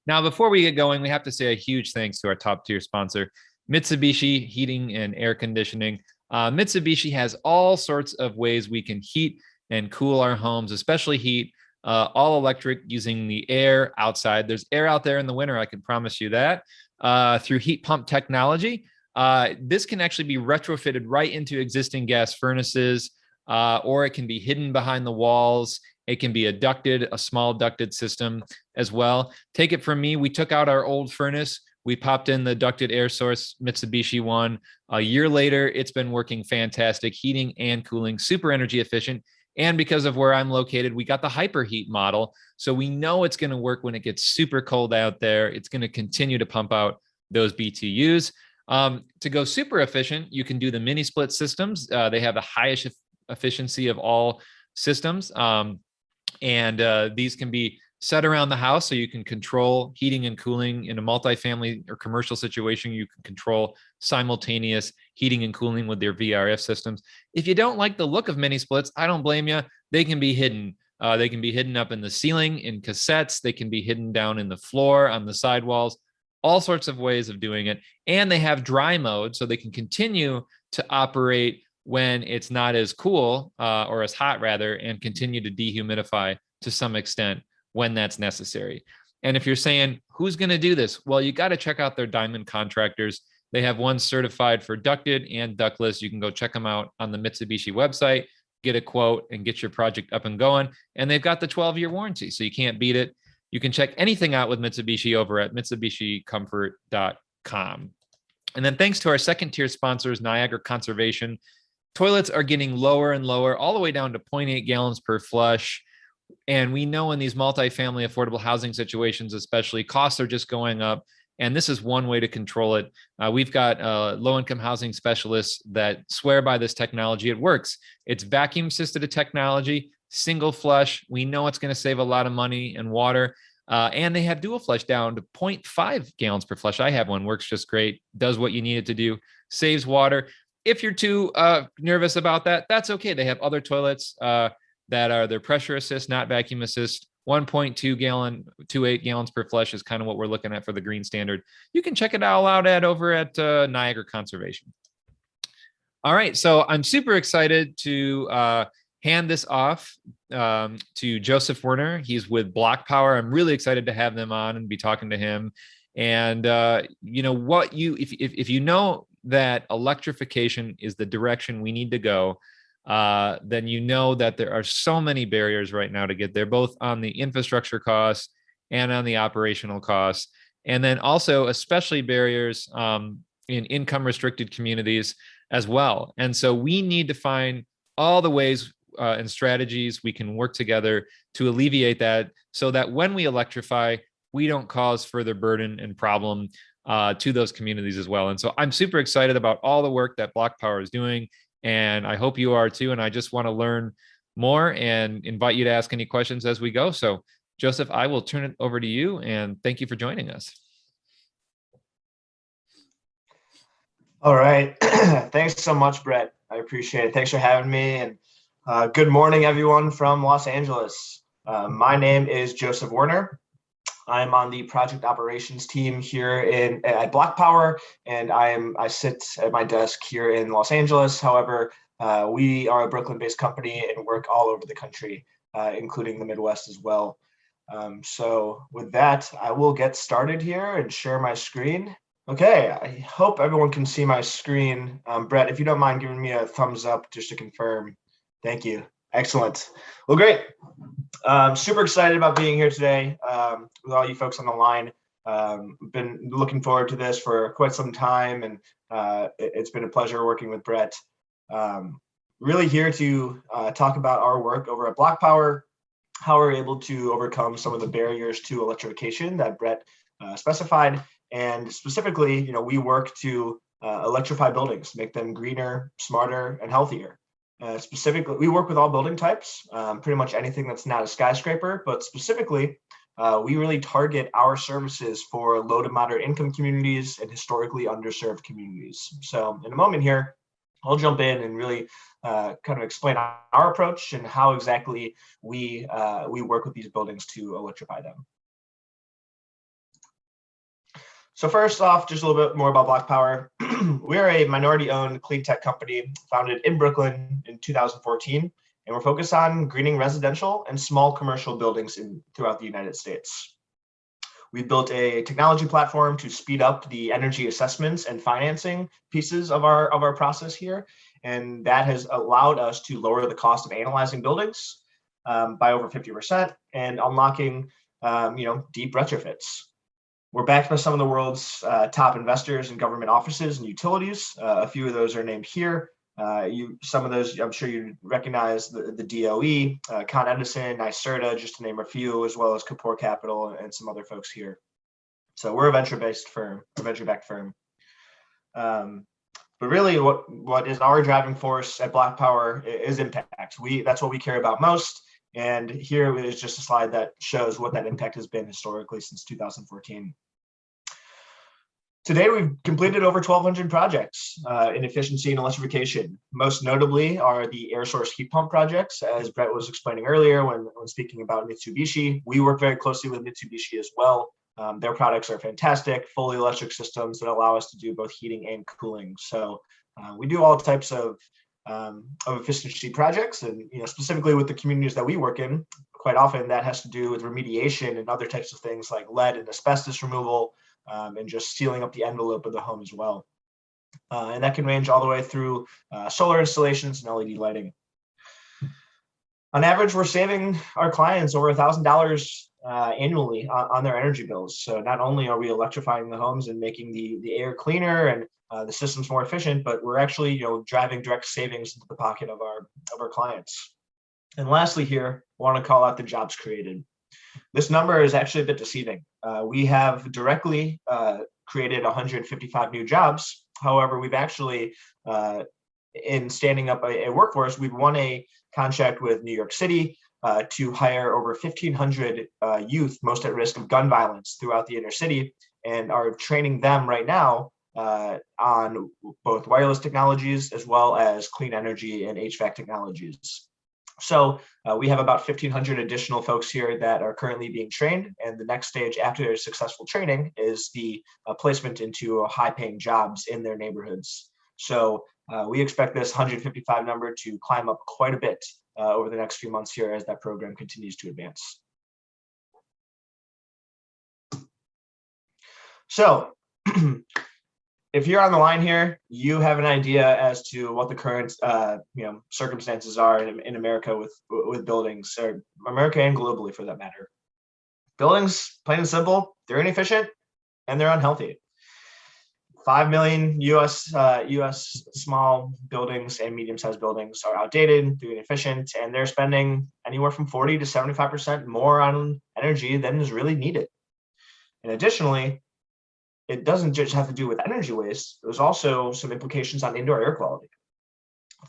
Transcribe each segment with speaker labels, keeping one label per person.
Speaker 1: Now, before we get going, we have to say a huge thanks to our top tier sponsor, Mitsubishi Heating and Air Conditioning. Mitsubishi has all sorts of ways we can heat and cool our homes, especially heat, all electric using the air outside. There's air out there in the winter, I can promise you that, through heat pump technology. This can actually be retrofitted right into existing gas furnaces, or it can be hidden behind the walls. It can be a small ducted system as well. Take it from me, we took out our old furnace. We popped in the ducted air source Mitsubishi one. A year later, it's been working fantastic, heating and cooling, super energy efficient. And because of where I'm located, we got the hyperheat model. So we know it's going to work when it gets super cold out there. It's going to continue to pump out those BTUs. To go super efficient, you can do the mini split systems. They have the highest efficiency of all systems. These can be set around the house so you can control heating and cooling in a multifamily or commercial situation. You can control simultaneous heating and cooling with their VRF systems. If you don't like the look of mini splits, I don't blame you. They can be hidden. They can be hidden up in the ceiling in cassettes. They can be hidden down in the floor on the sidewalls, all sorts of ways of doing it. And they have dry mode, so they can continue to operate when it's not as cool or as hot rather, and continue to dehumidify to some extent when that's necessary. And if you're saying, who's going to do this? Well, you got to check out their diamond contractors. They have one certified for ducted and ductless. You can go check them out on the Mitsubishi website, get a quote, and get your project up and going. And they've got the 12-year warranty, so you can't beat it. You can check anything out with Mitsubishi over at mitsubishicomfort.com. And then thanks to our second tier sponsors, Niagara Conservation. Toilets are getting lower and lower, all the way down to 0.8 gallons per flush. And we know in these multifamily affordable housing situations, especially, costs are just going up. And this is one way to control it. We've got low-income housing specialists that swear by this technology. It works. It's vacuum-assisted technology, single flush. We know it's going to save a lot of money and water. And they have dual flush down to 0.5 gallons per flush. I have one, works just great, does what you need it to do, saves water. If you're too nervous about that, that's okay. They have other toilets that are their pressure assist, not vacuum assist. 1.28 gallons per flush is kind of what we're looking at for the green standard. You can check it all out over at Niagara Conservation. All right, so I'm super excited to hand this off to Joseph Werner. He's with BlocPower. I'm really excited to have them on and be talking to him. And if you know that electrification is the direction we need to go, then you know that there are so many barriers right now to get there, both on the infrastructure costs and on the operational costs. And then also especially barriers in income restricted communities as well. And so we need to find all the ways and strategies we can work together to alleviate that, so that when we electrify, we don't cause further burden and problem to those communities as well. And so I'm super excited about all the work that BlocPower is doing, and I hope you are too. And I just want to learn more and invite you to ask any questions as we go. So Joseph, I will turn it over to you, and thank you for joining us.
Speaker 2: All right. Thanks so much, Brett. I appreciate it. Thanks for having me. And good morning, everyone from Los Angeles. My name is Joseph Werner. I'm on the project operations team here at BlocPower, and I sit at my desk here in Los Angeles. However, we are a Brooklyn-based company and work all over the country, including the Midwest as well. So with that, I will get started here and share my screen. Okay, I hope everyone can see my screen. Brett, if you don't mind giving me a thumbs up just to confirm. Thank you. Excellent. Well, great. Super excited about being here today with all you folks on the line. Been looking forward to this for quite some time, and it's been a pleasure working with Brett. Really here to talk about our work over at BlocPower, how we're able to overcome some of the barriers to electrification that Brett specified. And specifically, we work to electrify buildings, make them greener, smarter, and healthier. Specifically, we work with all building types, pretty much anything that's not a skyscraper, but specifically, we really target our services for low to moderate income communities and historically underserved communities. So in a moment here, I'll jump in and really kind of explain our approach and how exactly we work with these buildings to electrify them. So first off, just a little bit more about BlocPower. We are a minority-owned clean tech company founded in Brooklyn in 2014, and we're focused on greening residential and small commercial buildings throughout the United States. We've built a technology platform to speed up the energy assessments and financing pieces of our process here, and that has allowed us to lower the cost of analyzing buildings by over 50% and unlocking deep retrofits. We're backed by some of the world's top investors and government offices and utilities. A few of those are named here. Some of those, I'm sure you recognize the DOE, Con Edison, NYSERDA, just to name a few, as well as Kapoor Capital and some other folks here. So we're a venture-based firm, a venture-backed firm. But really, what is our driving force at BlocPower is impact. That's what we care about most. And here is just a slide that shows what that impact has been historically since 2014. Today, we've completed over 1,200 projects in efficiency and electrification. Most notably are the air source heat pump projects, as Brett was explaining earlier when speaking about Mitsubishi. We work very closely with Mitsubishi as well. Their products are fantastic, fully electric systems that allow us to do both heating and cooling. So we do all types of efficiency projects, and specifically with the communities that we work in, quite often that has to do with remediation and other types of things like lead and asbestos removal, and just sealing up the envelope of the home as well. And that can range all the way through solar installations and LED lighting. On average, we're saving our clients over $1,000 annually on their energy bills. So not only are we electrifying the homes and making the air cleaner and the systems more efficient, but we're actually driving direct savings into the pocket of our clients. And lastly here, I want to call out the jobs created. This number is actually a bit deceiving. We have directly created 155 new jobs. However, we've actually, in standing up a workforce, we've won a contract with New York City to hire over 1,500 youth most at risk of gun violence throughout the inner city, and are training them right now on both wireless technologies as well as clean energy and HVAC technologies. So we have about 1,500 additional folks here that are currently being trained, and the next stage after their successful training is the placement into high-paying jobs in their neighborhoods. So we expect this 155 number to climb up quite a bit over the next few months here as that program continues to advance. So if you're on the line here, you have an idea as to what the current circumstances are in America with buildings, or America and globally for that matter. Buildings, plain and simple, they're inefficient and they're unhealthy. 5 million U.S. small buildings and medium-sized buildings are outdated, they're inefficient, and they're spending anywhere from 40 to 75% more on energy than is really needed. And additionally, it doesn't just have to do with energy waste. There's also some implications on indoor air quality.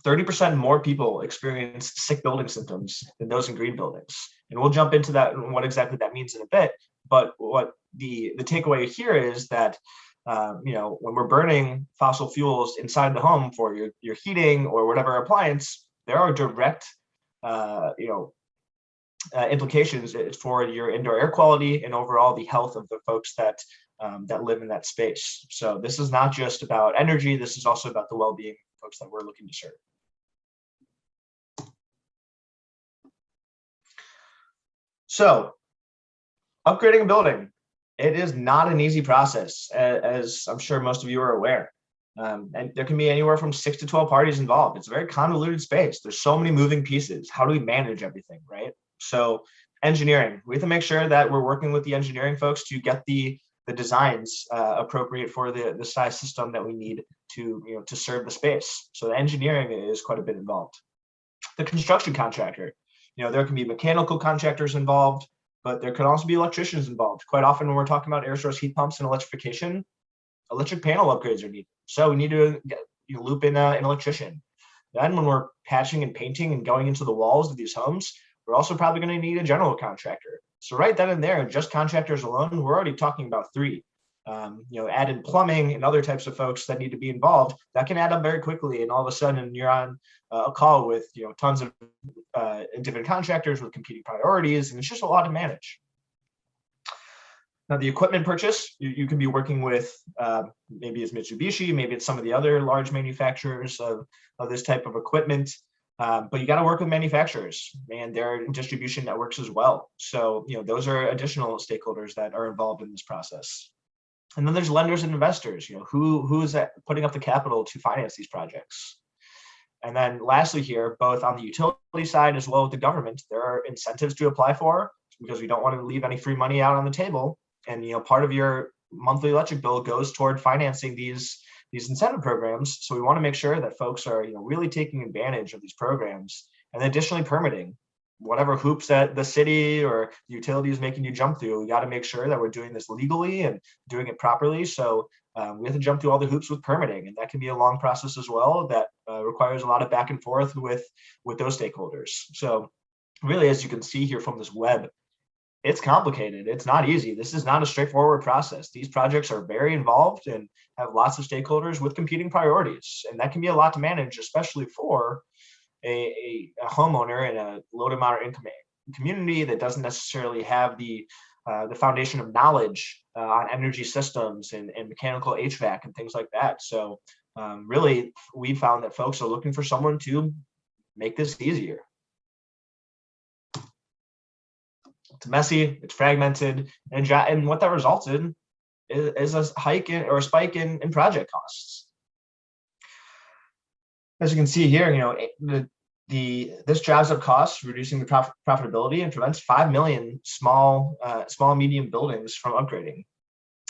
Speaker 2: 30% more people experience sick building symptoms than those in green buildings. And we'll jump into that and what exactly that means in a bit. But what the takeaway here is that when we're burning fossil fuels inside the home for your heating or whatever appliance, there are direct implications for your indoor air quality and overall the health of the folks that live in that space. So this is not just about energy, this is also about the well-being of folks that we're looking to serve. So upgrading a building, it is not an easy process, as I'm sure most of you are aware. And there can be anywhere from 6 to 12 parties involved. It's a very convoluted space. There's so many moving pieces. How do we manage everything, right? So engineering, we have to make sure that we're working with the engineering folks to get the designs appropriate for the size system that we need to serve the space. So the engineering is quite a bit involved. The construction contractor, there can be mechanical contractors involved, but there could also be electricians involved. Quite often when we're talking about air source heat pumps and electrification, electric panel upgrades are needed. So we need to loop in an electrician. Then when we're patching and painting and going into the walls of these homes, we're also probably going to need a general contractor. So right then and there, just contractors alone, we're already talking about 3. Added plumbing and other types of folks that need to be involved, that can add up very quickly. And all of a sudden you're on a call with tons of different contractors with competing priorities, and it's just a lot to manage. Now, the equipment purchase, you can be working with maybe it's Mitsubishi, maybe it's some of the other large manufacturers of this type of equipment. But you got to work with manufacturers and their distribution networks as well. So, those are additional stakeholders that are involved in this process. And then there's lenders and investors. Who is putting up the capital to finance these projects? And then lastly here, both on the utility side as well as the government, there are incentives to apply for, because we don't want to leave any free money out on the table. And part of your monthly electric bill goes toward financing these incentive programs. So we want to make sure that folks are really taking advantage of these programs. And additionally, permitting, whatever hoops that the city or the utility is making you jump through, we got to make sure that we're doing this legally and doing it properly. So we have to jump through all the hoops with permitting, and that can be a long process as well that requires a lot of back and forth with those stakeholders. So really, as you can see here from this web, it's complicated. It's not easy. This is not a straightforward process. These projects are very involved and have lots of stakeholders with competing priorities. And that can be a lot to manage, especially for a homeowner in a low to moderate income community that doesn't necessarily have the foundation of knowledge on energy systems and mechanical HVAC and things like that. So really, we found that folks are looking for someone to make this easier. It's messy, it's fragmented, and what that results in is a hike or a spike in project costs. As you can see here, this drives up costs, reducing the profitability, and prevents 5 million small and medium buildings from upgrading.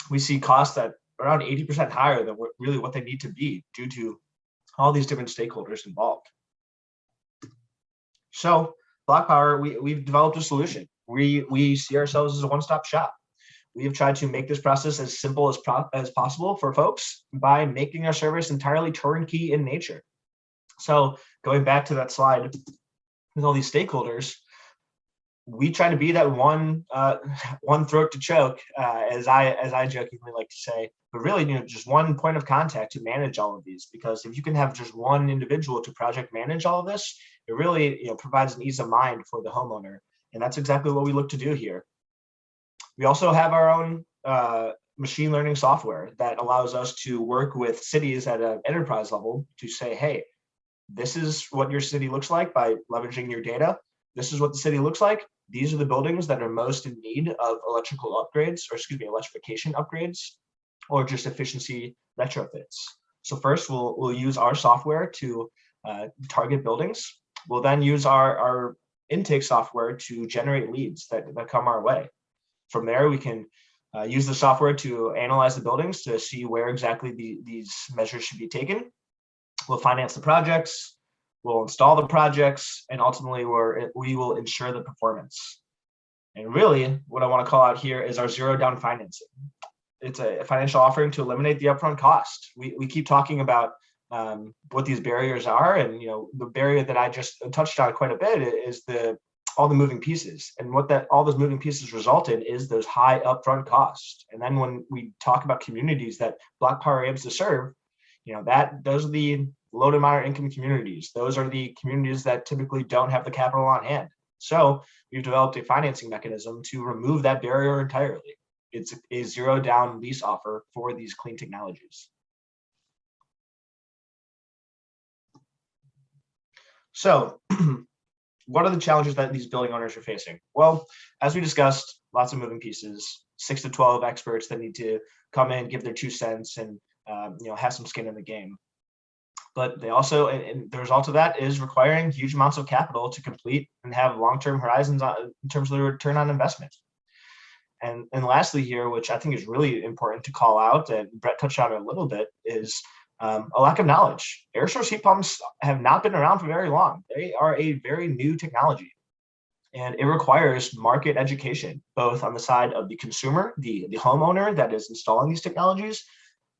Speaker 2: We see costs that are around 80% higher than what they need to be due to all these different stakeholders involved. So BlocPower, we've developed a solution. We see ourselves as a one-stop shop. We have tried to make this process as simple as possible for folks by making our service entirely turnkey in nature. So going back to that slide with all these stakeholders, we try to be that one throat to choke, as I jokingly like to say, but really, just one point of contact to manage all of these. Because if you can have just one individual to project manage all of this, it really provides an ease of mind for the homeowner. And that's exactly what we look to do here. We also have our own machine learning software that allows us to work with cities at an enterprise level to say, hey, this is what your city looks like by leveraging your data. This is what the city looks like. These are the buildings that are most in need of electrification upgrades, or just efficiency retrofits. So first, we'll use our software to target buildings. We'll then use our intake software to generate leads that come our way. From there, we can use the software to analyze the buildings to see where exactly these measures should be taken. We'll finance the projects, we'll install the projects, and ultimately we will ensure the performance. And really, what I want to call out here is our zero down financing. It's a financial offering to eliminate the upfront cost. We keep talking about what these barriers are, and the barrier that I just touched on quite a bit is all the moving pieces, and what all those moving pieces result in is those high upfront costs. And then when we talk about communities that BlocPower aims to serve, those are the low to moderate income communities. Those are the communities that typically don't have the capital on hand. So we've developed a financing mechanism to remove that barrier entirely. It's a zero down lease offer for these clean technologies. So what are the challenges that these building owners are facing? Well, as we discussed, lots of moving pieces, 6 to 12 experts that need to come in, give their 2 cents, and have some skin in the game. But they also, and the result of that is requiring huge amounts of capital to complete and have long-term horizons in terms of the return on investment. And lastly here, which I think is really important to call out, and Brett touched on it a little bit, is a lack of knowledge. Air source heat pumps have not been around for very long. They are a very new technology, and it requires market education, both on the side of the consumer, the homeowner that is installing these technologies,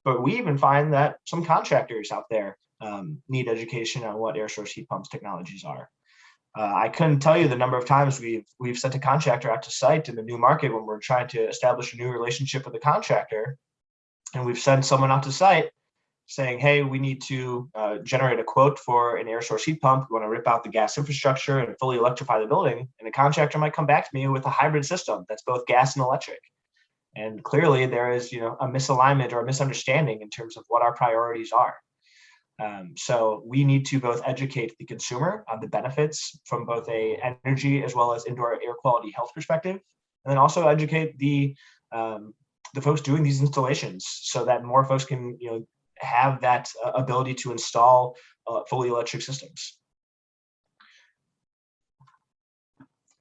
Speaker 2: but we even find that some contractors out there need education on what air source heat pumps technologies are. I couldn't tell you the number of times we've sent a contractor out to site in the new market when we're trying to establish a new relationship with the contractor, and we've sent someone out to site saying, hey, we need to generate a quote for an air source heat pump. We want to rip out the gas infrastructure and fully electrify the building. And the contractor might come back to me with a hybrid system that's both gas and electric. And clearly there is, a misalignment or a misunderstanding in terms of what our priorities are. So we need to both educate the consumer on the benefits from both a energy as well as indoor air quality health perspective, and then also educate the folks doing these installations so that more folks can have that ability to install fully electric systems.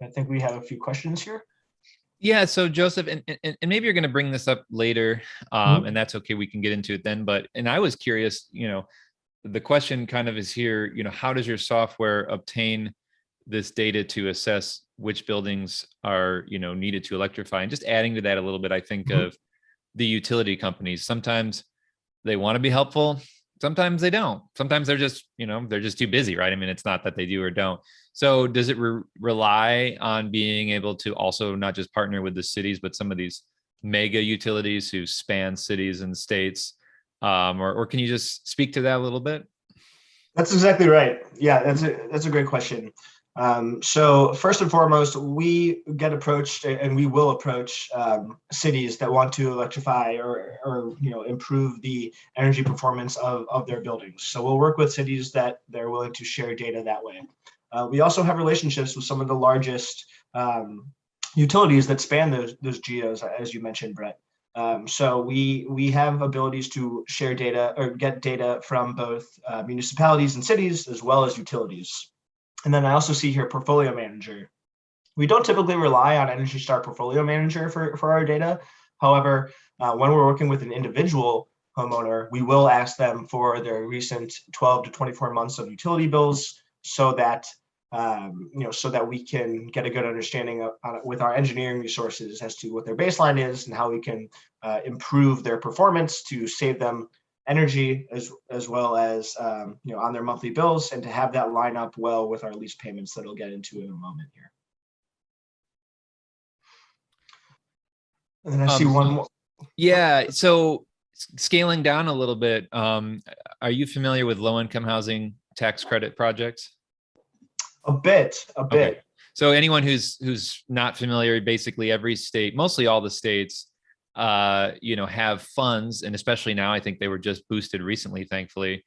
Speaker 2: I think we have a few questions here.
Speaker 1: Yeah, so Joseph, and maybe you're going to bring this up later, and that's okay. We can get into it then. And I was curious, the question kind of is here, how does your software obtain this data to assess which buildings are, needed to electrify? And just adding to that a little bit, I think of the utility companies. Sometimes they want to be helpful. Sometimes they don't. Sometimes they're just, they're just too busy, right? I mean, it's not that they do or don't. So does it rely on being able to also not just partner with the cities, but some of these mega utilities who span cities and states? Or can you just speak to that a little bit?
Speaker 2: That's exactly right. Yeah, that's a great question. So first and foremost, we get approached and we will approach cities that want to electrify or improve the energy performance of their buildings. So we'll work with cities that they're willing to share data that way. We also have relationships with some of the largest utilities that span those geos, as you mentioned, Brett. So we have abilities to share data or get data from both municipalities and cities as well as utilities. And then I also see here portfolio manager. We don't typically rely on Energy Star Portfolio Manager for our data. However, when we're working with an individual homeowner, we will ask them for their recent 12 to 24 months of utility bills so that so that we can get a good understanding with our engineering resources as to what their baseline is and how we can improve their performance to save them energy as well as on their monthly bills, and to have that line up well with our lease payments that I'll get into in a moment here. And then I see one more.
Speaker 1: Yeah, so scaling down a little bit, are you familiar with low-income housing tax credit projects?
Speaker 2: A bit.
Speaker 1: Okay. So anyone who's not familiar, basically every state, mostly all the states, have funds, and especially now, I think they were just boosted recently, thankfully,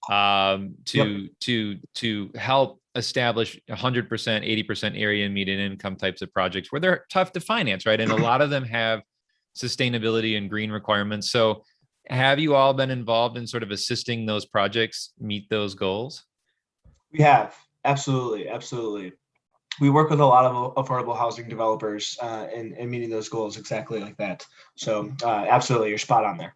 Speaker 1: to help establish 100%, 80% area and median income types of projects where they're tough to finance, right? And a lot of them have sustainability and green requirements. So have you all been involved in sort of assisting those projects meet those goals?
Speaker 2: We have. Absolutely. We work with a lot of affordable housing developers in meeting those goals exactly like that. So absolutely, you're spot on there.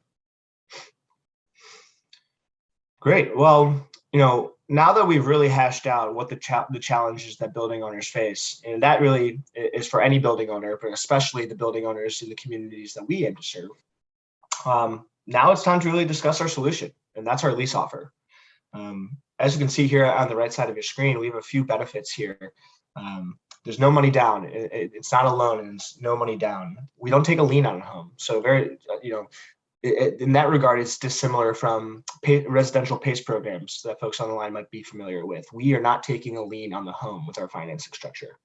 Speaker 2: Great. Well, now that we've really hashed out what the challenges that building owners face, and that really is for any building owner, but especially the building owners in the communities that we aim to serve. Now it's time to really discuss our solution, and that's our lease offer. As you can see here on the right side of your screen, we have a few benefits here. There's no money down. It's not a loan, and it's no money down. We don't take a lien on a home. So very, in that regard, it's dissimilar from residential PACE programs that folks on the line might be familiar with. We are not taking a lien on the home with our financing structure.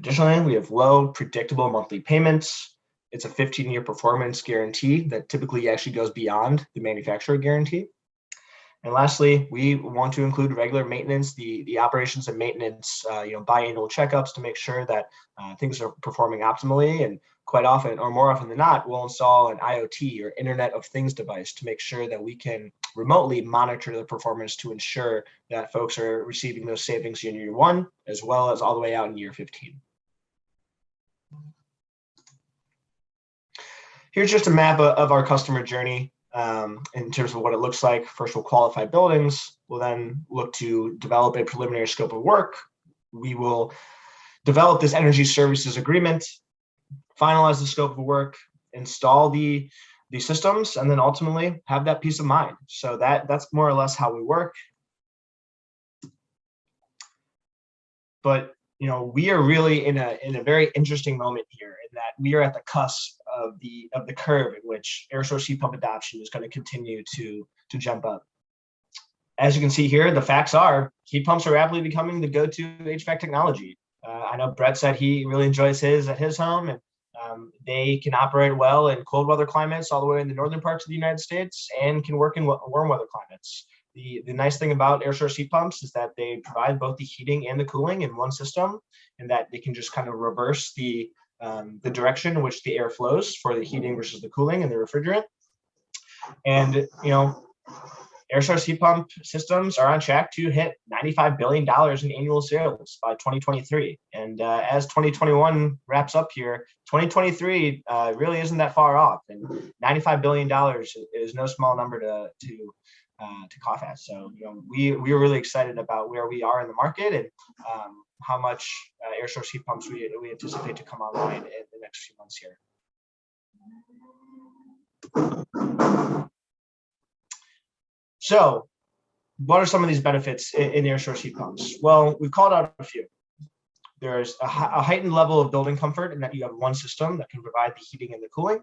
Speaker 2: Additionally, we have low, predictable monthly payments. It's a 15-year performance guarantee that typically actually goes beyond the manufacturer guarantee. And lastly, we want to include regular maintenance, the operations and maintenance, biannual checkups to make sure that things are performing optimally. And quite often, or more often than not, we'll install an IoT or Internet of Things device to make sure that we can remotely monitor the performance to ensure that folks are receiving those savings in year 1, as well as all the way out in year 15. Here's just a map of our customer journey. In terms of what it looks like. First, we'll qualify buildings. We'll then look to develop a preliminary scope of work. We will develop this energy services agreement, finalize the scope of work, install the systems, and then ultimately have that peace of mind. So that's more or less how we work. But we are really in a very interesting moment here, in that we are at the cusp of the curve in which air source heat pump adoption is going to continue to jump up. As you can see here, the facts are heat pumps are rapidly becoming the go-to HVAC technology. I know Brett said he really enjoys his at his home, and They can operate well in cold weather climates all the way in the northern parts of the United States and can work in warm weather climates. The nice thing about air source heat pumps is that they provide both the heating and the cooling in one system, and that they can just kind of reverse the direction in which the air flows for the heating versus the cooling and the refrigerant. And, air source heat pump systems are on track to hit $95 billion in annual sales by 2023. And as 2021 wraps up here, 2023 really isn't that far off. And $95 billion is no small number to cough at. So, we are really excited about where we are in the market and how much air source heat pumps we anticipate to come online in the next few months here. So, what are some of these benefits in air source heat pumps? Well, we've called out a few. There's a heightened level of building comfort in that you have one system that can provide the heating and the cooling.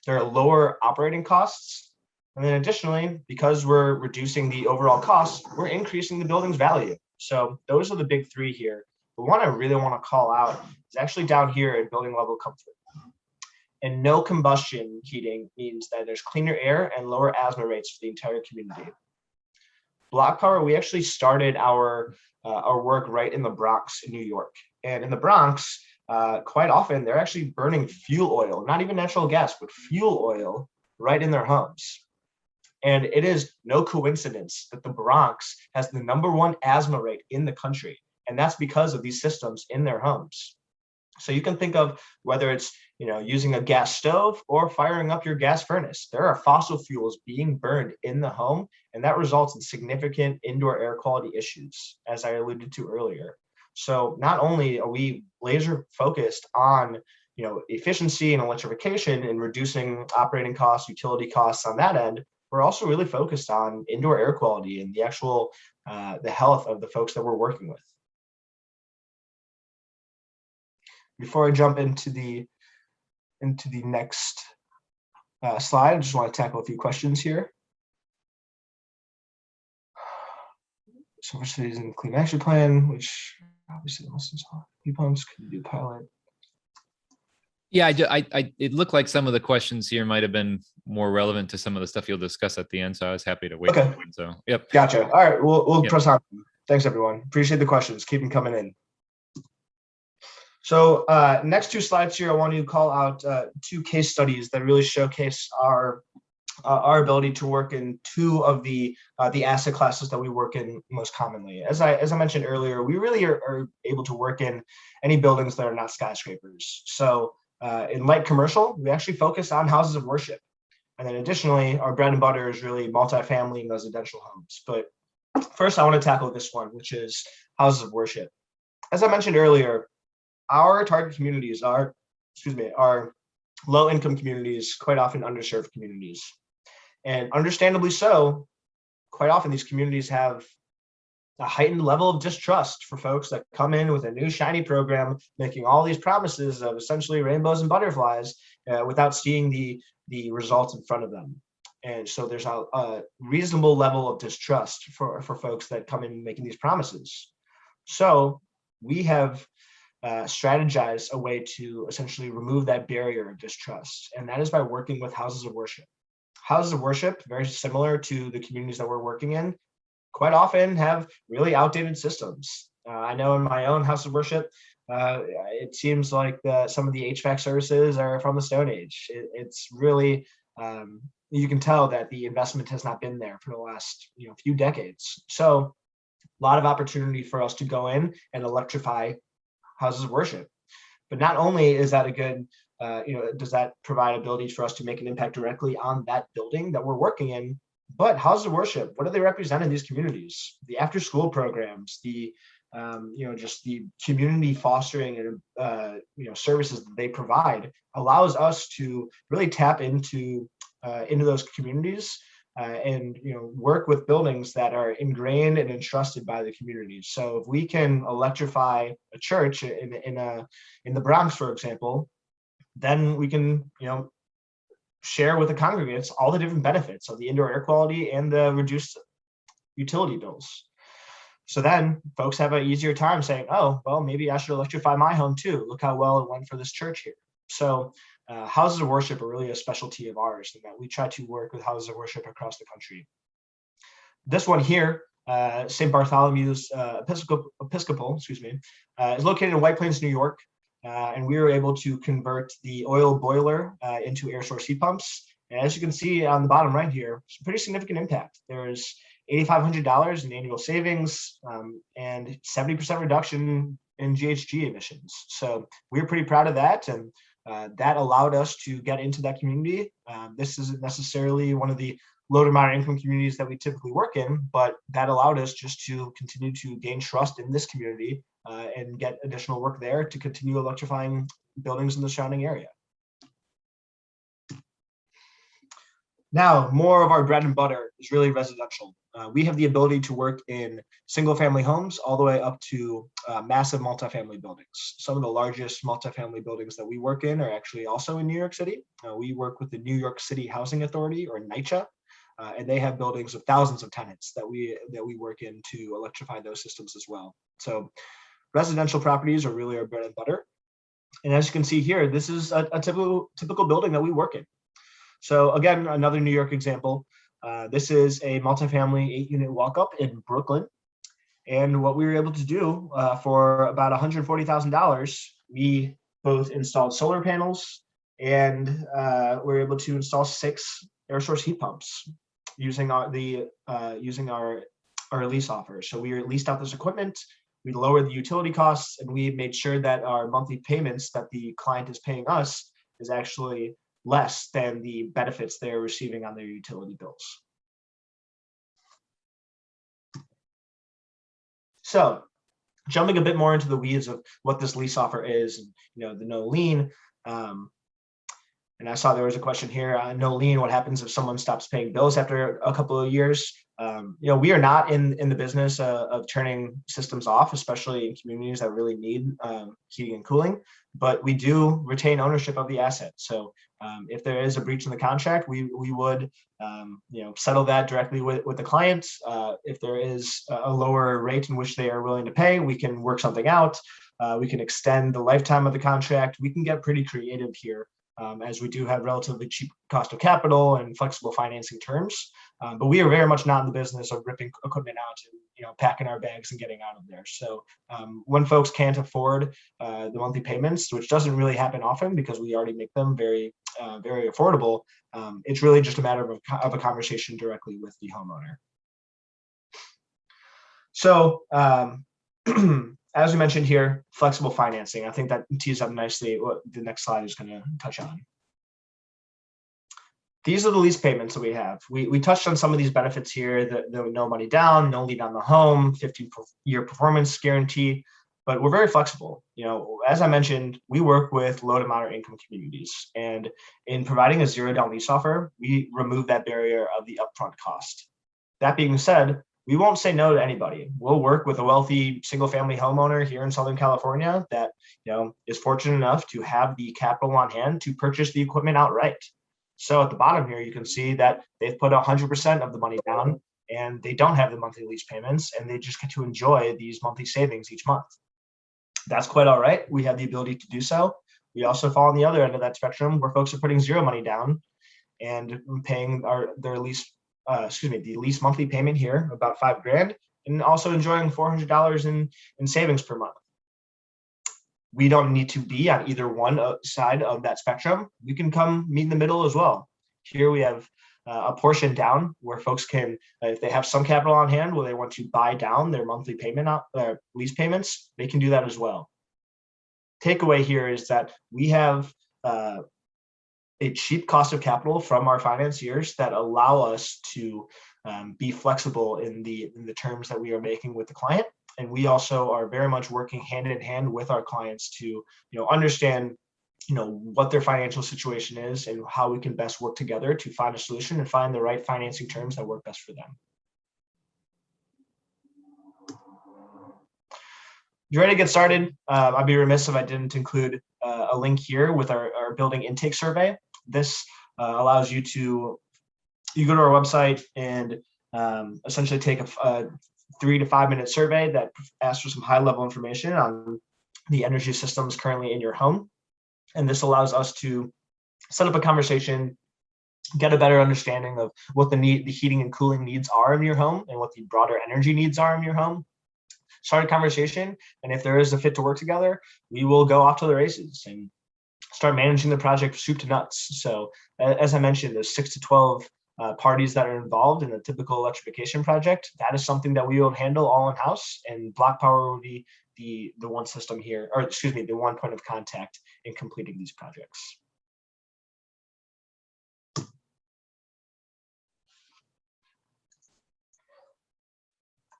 Speaker 2: There are lower operating costs. And then additionally, because we're reducing the overall cost, we're increasing the building's value. So those are the big three here. The one I really want to call out is actually down here in building level comfort. And no combustion heating means that there's cleaner air and lower asthma rates for the entire community. BlocPower, we actually started our work right in the Bronx in New York. And in the Bronx, quite often they're actually burning fuel oil, not even natural gas, but fuel oil right in their homes. And it is no coincidence that the Bronx has the #1 asthma rate in the country. And that's because of these systems in their homes. So you can think of whether it's using a gas stove or firing up your gas furnace. There are fossil fuels being burned in the home, and that results in significant indoor air quality issues, as I alluded to earlier. So not only are we laser focused on efficiency and electrification and reducing operating costs, utility costs on that end, we're also really focused on indoor air quality and the actual the health of the folks that we're working with. Before I jump into the next slide, I just want to tackle a few questions here. So for cities in Clean Action Plan, which obviously must install heat pumps, could you do pilot?
Speaker 1: Yeah, it looked like some of the questions here might have been more relevant to some of the stuff you'll discuss at the end. So I was happy to wait.
Speaker 2: Okay.
Speaker 1: So, yep.
Speaker 2: Gotcha. All right, we'll press on. Thanks, everyone. Appreciate the questions. Keep them coming in. So next two slides here, I want to call out two case studies that really showcase our ability to work in two of the asset classes that we work in most commonly. As I mentioned earlier, we really are able to work in any buildings that are not skyscrapers. So in light commercial, we actually focus on houses of worship. And then additionally, our bread and butter is really multifamily and residential homes. But first, I want to tackle this one, which is houses of worship. As I mentioned earlier, our target communities are low-income communities, quite often underserved communities. And understandably so, quite often these communities have a heightened level of distrust for folks that come in with a new shiny program, making all these promises of essentially rainbows and butterflies without seeing the results in front of them. And so there's a reasonable level of distrust for folks that come in making these promises. So we have strategize a way to essentially remove that barrier of distrust, and that is by working with houses of worship. Houses of worship, very similar to the communities that we're working in, quite often have really outdated systems. I know in my own house of worship, it seems like some of the HVAC services are from the Stone Age. It's really, you can tell that the investment has not been there for the last few decades. So a lot of opportunity for us to go in and electrify houses of worship. But not only is that a good, does that provide ability for us to make an impact directly on that building that we're working in, but houses of worship, what do they represent in these communities? The after school programs, the, just the community fostering and, services that they provide allows us to really tap into those communities and work with buildings that are ingrained and entrusted by the community. So if we can electrify a church in the Bronx, for example, then we can share with the congregants all the different benefits of the indoor air quality and the reduced utility bills. So then folks have an easier time saying, oh, well, maybe I should electrify my home too. Look how well it went for this church here. So houses of worship are really a specialty of ours, in that we try to work with houses of worship across the country. This one here, St. Bartholomew's Episcopal, is located in White Plains, New York. And we were able to convert the oil boiler into air source heat pumps. And as you can see on the bottom right here, it's a pretty significant impact. There's $8,500 in annual savings and 70% reduction in GHG emissions. So we're pretty proud of that. And that allowed us to get into that community. This isn't necessarily one of the low to moderate income communities that we typically work in, but that allowed us just to continue to gain trust in this community and get additional work there to continue electrifying buildings in the surrounding area. Now, more of our bread and butter is really residential. We have the ability to work in single family homes all the way up to massive multifamily buildings. Some of the largest multifamily buildings that we work in are actually also in New York City. We work with the New York City Housing Authority, or NYCHA, and they have buildings of thousands of tenants that we work in to electrify those systems as well. So residential properties are really our bread and butter. And as you can see here, this is a typical building that we work in. So again, another New York example. This is a multifamily 8-unit walk-up in Brooklyn. And what we were able to do for about $140,000, we both installed solar panels and we're able to install 6 air source heat pumps using our lease offer. So we leased out this equipment, we lowered the utility costs, and we made sure that our monthly payments that the client is paying us is actually less than the benefits they're receiving on their utility bills. So jumping a bit more into the weeds of what this lease offer is, and the no lien. And I saw there was a question here, no lien, what happens if someone stops paying bills after a couple of years? We are not in the business of turning systems off, especially in communities that really need heating and cooling, but we do retain ownership of the asset. So if there is a breach in the contract, we would settle that directly with the client. If there is a lower rate in which they are willing to pay, we can work something out. We can extend the lifetime of the contract. We can get pretty creative here, as we do have relatively cheap cost of capital and flexible financing terms. But we are very much not in the business of ripping equipment out and packing our bags and getting out of there. So when folks can't afford the monthly payments, which doesn't really happen often because we already make them very affordable, it's really just a matter of a conversation directly with the homeowner. So as we mentioned here, flexible financing. I think that tees up nicely what the next slide is going to touch on. These are the lease payments that we have. We touched on some of these benefits here, the no money down, no lien on the home, 15-year performance guarantee, but we're very flexible. As I mentioned, we work with low to moderate income communities, and in providing a $0 lease offer, we remove that barrier of the upfront cost. That being said, we won't say no to anybody. We'll work with a wealthy single-family homeowner here in Southern California that is fortunate enough to have the capital on hand to purchase the equipment outright. So at the bottom here, you can see that they've put 100% of the money down, and they don't have the monthly lease payments, and they just get to enjoy these monthly savings each month. That's quite all right. We have the ability to do so. We also fall on the other end of that spectrum where folks are putting zero money down and paying the lease monthly payment here, about $5,000, and also enjoying $400 in savings per month. We don't need to be on either one side of that spectrum. We can come meet in the middle as well. Here we have a portion down where folks can, if they have some capital on hand where they want to buy down their monthly payment, lease payments, they can do that as well. Takeaway here is that we have a cheap cost of capital from our financiers that allow us to be flexible in the terms that we are making with the client. And we also are very much working hand in hand with our clients to understand what their financial situation is and how we can best work together to find a solution and find the right financing terms that work best for them. You ready to get started? I'd be remiss if I didn't include a link here with our building intake survey. This allows you to go to our website and essentially take a 3 to 5 minute survey that asks for some high level information on the energy systems currently in your home. And this allows us to set up a conversation, get a better understanding of what the heating and cooling needs are in your home and what the broader energy needs are in your home. Start a conversation, and if there is a fit to work together, we will go off to the races and start managing the project soup to nuts. So as I mentioned, there's 6 to 12 parties that are involved in a typical electrification project. That is something that we will handle all in-house, and BlocPower will be the one system here, or excuse me, the one point of contact in completing these projects.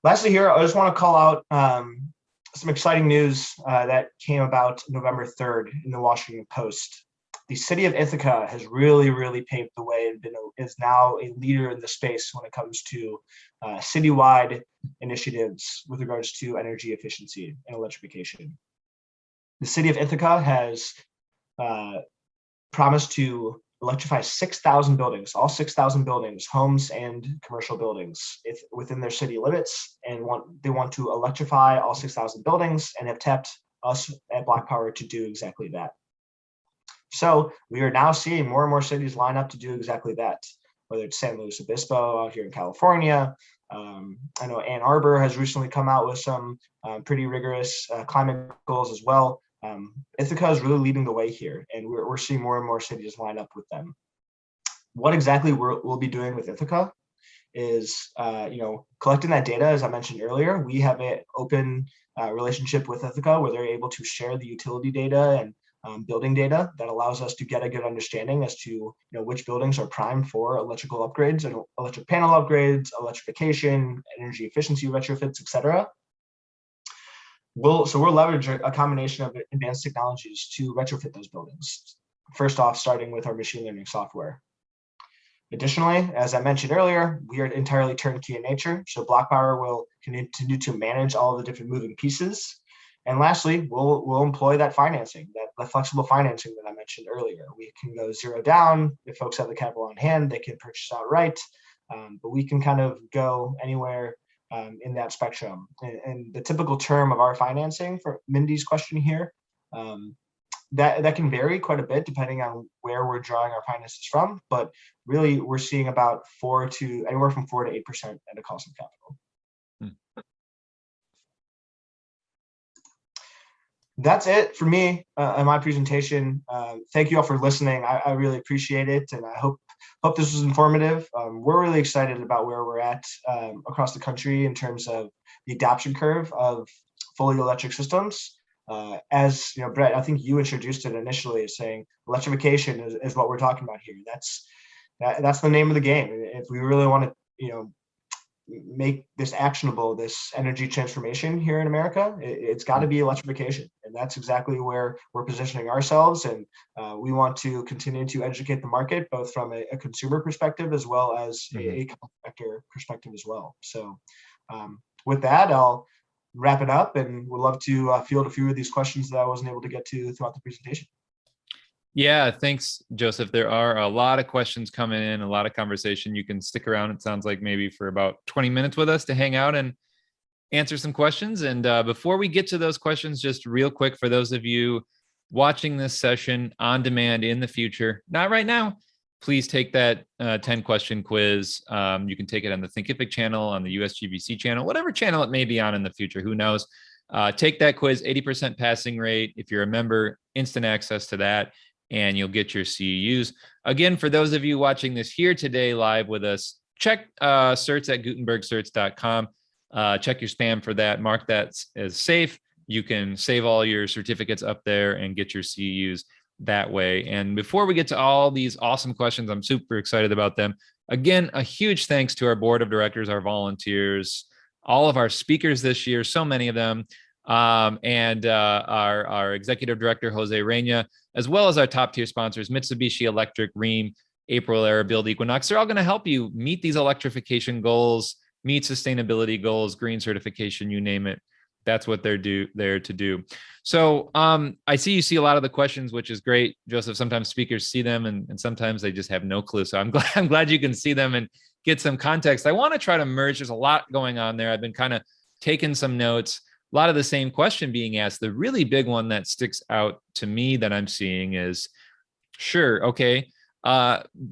Speaker 2: Lastly here, I just want to call out some exciting news that came about November 3rd in the Washington Post. The city of Ithaca has really paved the way and is now a leader in the space when it comes to citywide initiatives with regards to energy efficiency and electrification. The city of Ithaca has promised to electrify 6,000 buildings, all 6,000 buildings, homes and commercial buildings within their city limits, and they want to electrify all 6,000 buildings and have tapped us at BlocPower to do exactly that. So we are now seeing more and more cities line up to do exactly that, whether it's San Luis Obispo out here in California. I know Ann Arbor has recently come out with some pretty rigorous climate goals as well. Ithaca is really leading the way here, and we're seeing more and more cities line up with them. What exactly we'll be doing with Ithaca is, collecting that data. As I mentioned earlier, we have an open relationship with Ithaca where they're able to share the utility data and building data that allows us to get a good understanding as to which buildings are primed for electrical upgrades and electric panel upgrades, electrification, energy efficiency retrofits, etc. We'll leverage a combination of advanced technologies to retrofit those buildings. First off, starting with our machine learning software. Additionally, as I mentioned earlier, we are entirely turnkey in nature, so BlocPower will continue to manage all the different moving pieces. And lastly, we'll employ that financing, that flexible financing that I mentioned earlier. We can go zero down. If folks have the capital on hand, they can purchase outright, but we can kind of go anywhere in that spectrum. And the typical term of our financing, for Mindy's question here, that can vary quite a bit depending on where we're drawing our finances from, but really we're seeing about anywhere from 4 to 8% at a cost of capital. That's it for me in my presentation. Thank you all for listening. I really appreciate it, and I hope this was informative. We're really excited about where we're at across the country in terms of the adoption curve of fully electric systems. As you know, Brett, I think you introduced it initially as saying electrification is what we're talking about here. That's the name of the game. If we really want to, make this actionable, this energy transformation here in America, it's got to be electrification. And that's exactly where we're positioning ourselves. And we want to continue to educate the market, both from a consumer perspective as well as a contractor perspective as well. So with that, I'll wrap it up, and would love to field a few of these questions that I wasn't able to get to throughout the presentation.
Speaker 1: Yeah, thanks, Joseph. There are a lot of questions coming in, a lot of conversation. You can stick around, it sounds like, maybe for about 20 minutes with us to hang out and answer some questions. And before we get to those questions, just real quick, for those of you watching this session on demand in the future, not right now, please take that 10-question quiz. You can take it on the Thinkific channel, on the USGBC channel, whatever channel it may be on in the future, who knows. Take that quiz, 80% passing rate. If you're a member, instant access to that, and you'll get your CEUs. Again, for those of you watching this here today live with us, check certs at gutenbergcerts.com. Check your spam for that. Mark that as safe. You can save all your certificates up there and get your CEUs that way. And before we get to all these awesome questions, I'm super excited about them. Again, a huge thanks to our board of directors, our volunteers, all of our speakers this year, so many of them, and our executive director, Jose Reina, as well as our top tier sponsors, Mitsubishi Electric, Rheem, April Air, Build Equinox. They're all going to help you meet these electrification goals, meet sustainability goals, green certification, you name it. That's what they're there to do. So I see you see a lot of the questions, which is great, Joseph. Sometimes speakers see them and sometimes they just have no clue. So I'm glad you can see them and get some context. I want to try to merge. There's a lot going on there. I've been kind of taking some notes. a lot of the same question being asked. The really big one that sticks out to me that I'm seeing is, sure, okay,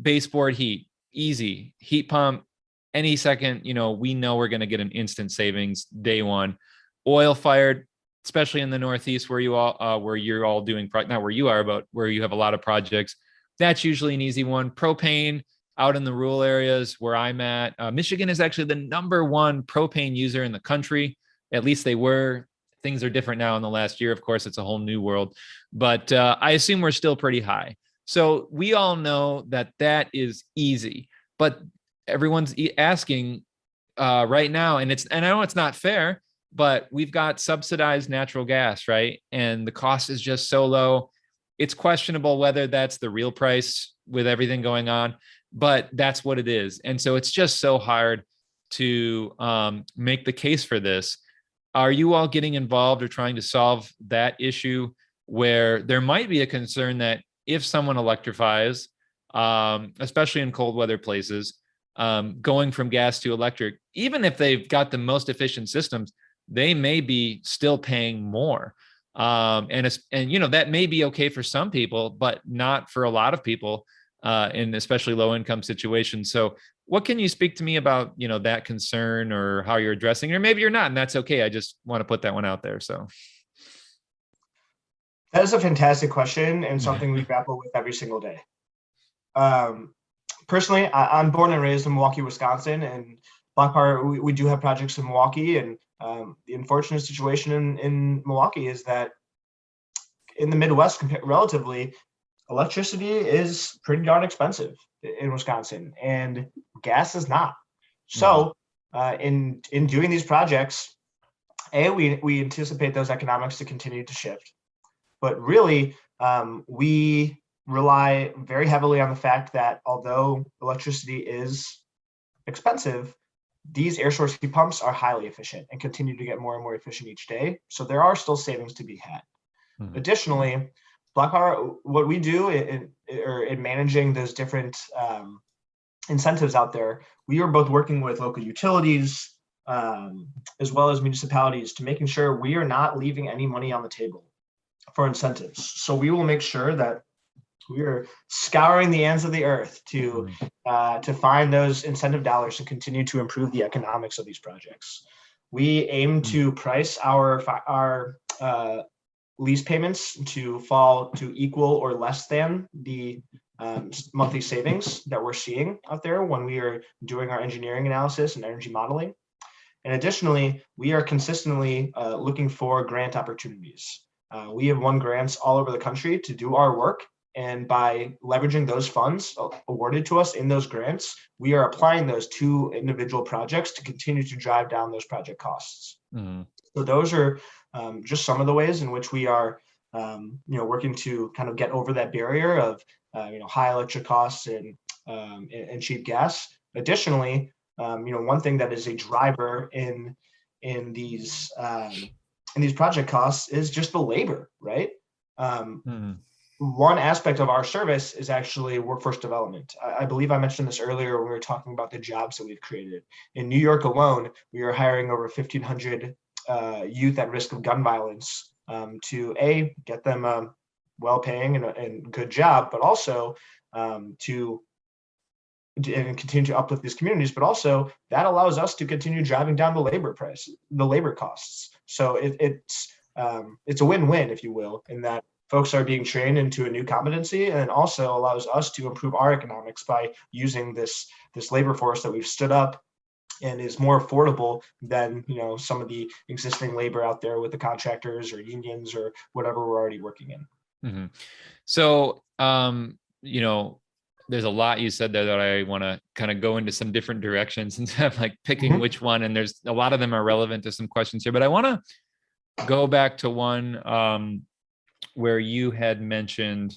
Speaker 1: baseboard heat, easy, heat pump, any second, we know we're going to get an instant savings day one. Oil fired, especially in the Northeast where you're all doing, not where you are, but where you have a lot of projects, that's usually an easy one. Propane out in the rural areas where I'm at, Michigan is actually the #1 propane user in the country. At least they were. Things are different now in the last year. Of course, it's a whole new world, but I assume we're still pretty high. So we all know that is easy, but everyone's asking right now, and I know it's not fair, but we've got subsidized natural gas, right? And the cost is just so low. It's questionable whether that's the real price with everything going on, but that's what it is. And so it's just so hard to make the case for this. Are you all getting involved or trying to solve that issue where there might be a concern that if someone electrifies, especially in cold weather places, going from gas to electric, even if they've got the most efficient systems, they may be still paying more. And that may be okay for some people, but not for a lot of people, in especially low income situations. So what can you speak to me about, that concern or how you're addressing it? Or maybe you're not, and that's okay. I just want to put that one out there. So
Speaker 2: that is a fantastic question and something we grapple with every single day. Personally, I'm born and raised in Milwaukee, Wisconsin, and BlocPower, we do have projects in Milwaukee. And the unfortunate situation in Milwaukee is that in the Midwest, relatively, electricity is pretty darn expensive in Wisconsin, and gas is not. So in doing these projects, we anticipate those economics to continue to shift. But really, we rely very heavily on the fact that although electricity is expensive, these air source heat pumps are highly efficient and continue to get more and more efficient each day. So there are still savings to be had. Additionally, BlocPower, what we do in managing those different incentives out there, we are both working with local utilities as well as municipalities to making sure we are not leaving any money on the table for incentives. So we will make sure that we are scouring the ends of the earth to find those incentive dollars to continue to improve the economics of these projects. We aim to price our lease payments to fall to equal or less than the monthly savings that we're seeing out there when we are doing our engineering analysis and energy modeling. And additionally, we are consistently looking for grant opportunities. We have won grants all over the country to do our work. And by leveraging those funds awarded to us in those grants, we are applying those to individual projects to continue to drive down those project costs. So those are just some of the ways in which we are, working to kind of get over that barrier of, high electric costs and cheap gas. Additionally, one thing that is a driver in these project costs is just the labor, right? One aspect of our service is actually workforce development. I believe I mentioned this earlier when we were talking about the jobs that we've created. In New York alone, we are hiring over 1,500 youth at risk of gun violence to get them a well-paying and good job, but also to continue to uplift these communities. But also that allows us to continue driving down the labor costs. So it's a win-win, if you will, in that folks are being trained into a new competency, and also allows us to improve our economics by using this labor force that we've stood up and is more affordable than some of the existing labor out there with the contractors or unions or whatever we're already working in.
Speaker 1: So there's a lot you said there that I want to kind of go into some different directions instead of like picking which one, and there's a lot of them are relevant to some questions here, but I want to go back to one where you had mentioned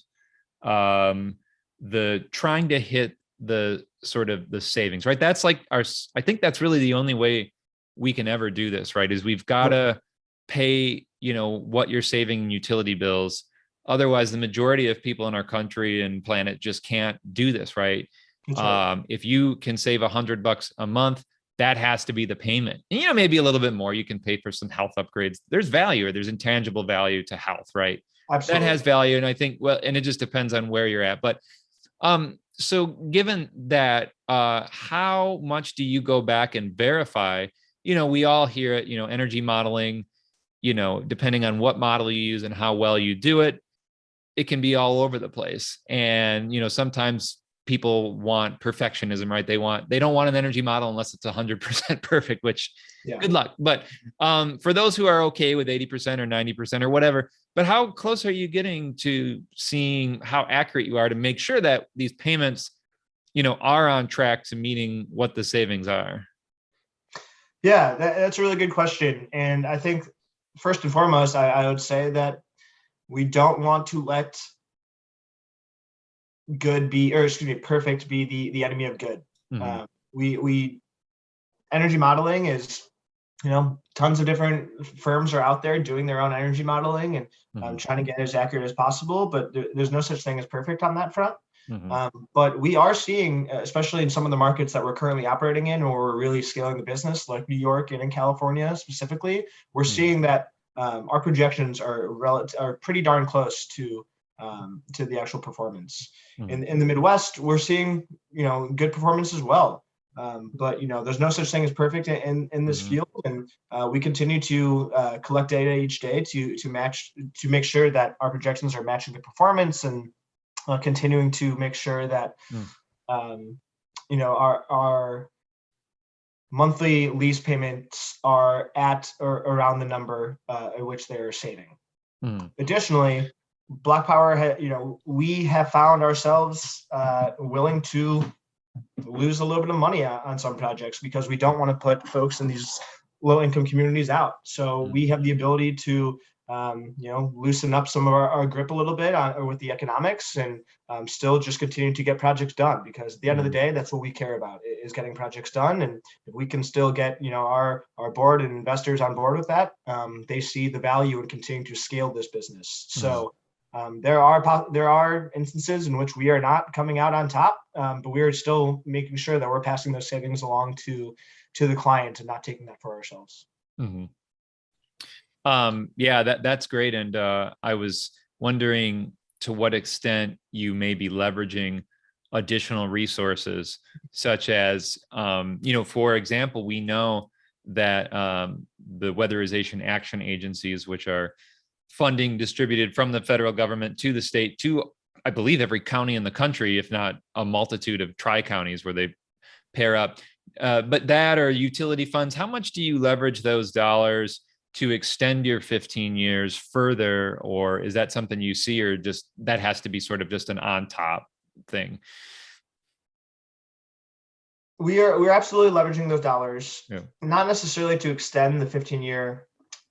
Speaker 1: the trying to hit the sort of the savings, right? That's like I think that's really the only way we can ever do this, right? Is we've got to pay, what you're saving in utility bills. Otherwise, the majority of people in our country and planet just can't do this, right? If you can save $100 a month, that has to be the payment. And, maybe a little bit more. You can pay for some health upgrades. There's value, or there's intangible value to health, right?
Speaker 2: Absolutely.
Speaker 1: That has value. And I think, well, and it just depends on where you're at. But so given that, how much do you go back and verify? We all hear it, energy modeling, depending on what model you use and how well you do it, it can be all over the place. And, sometimes people want perfectionism, right? They don't want an energy model unless it's 100% perfect, which good luck. But for those who are okay with 80% or 90% or whatever, but how close are you getting to seeing how accurate you are to make sure that these payments, are on track to meeting what the savings are?
Speaker 2: Yeah, that's a really good question. And I think first and foremost, I would say that we don't want to let perfect be the enemy of good.
Speaker 1: Mm-hmm.
Speaker 2: We energy modeling is, tons of different firms are out there doing their own energy modeling and trying to get as accurate as possible, but there's no such thing as perfect on that front. But we are seeing, especially in some of the markets that we're currently operating in, or we're really scaling the business, like New York and in California specifically, we're seeing that our projections are pretty darn close to the actual performance. In the Midwest, we're seeing, good performance as well. But there's no such thing as perfect in this field, and we continue to collect data each day to make sure that our projections are matching the performance, and continuing to make sure that our monthly lease payments are at or around the number at which they're saving. Additionally, BlocPower, we have found ourselves willing to lose a little bit of money on some projects because we don't want to put folks in these low-income communities out. So we have the ability to, loosen up some of our grip a little bit with the economics, and still just continue to get projects done, because at the end of the day, that's what we care about, is getting projects done. And if we can still get, our board and investors on board with that, they see the value in continuing to scale this business. So there are instances in which we are not coming out on top, but we are still making sure that we're passing those savings along to the client and not taking that for ourselves.
Speaker 1: Yeah, that's great. And I was wondering to what extent you may be leveraging additional resources, such as, for example, we know that the weatherization action agencies, which are funding distributed from the federal government to the state, to, I believe, every county in the country, if not a multitude of tri-counties where they pair up. But that, or utility funds, how much do you leverage those dollars to extend your 15 years further? Or is that something you see, or just that has to be sort of just an on top thing?
Speaker 2: We're absolutely leveraging those dollars, not necessarily to extend the 15-year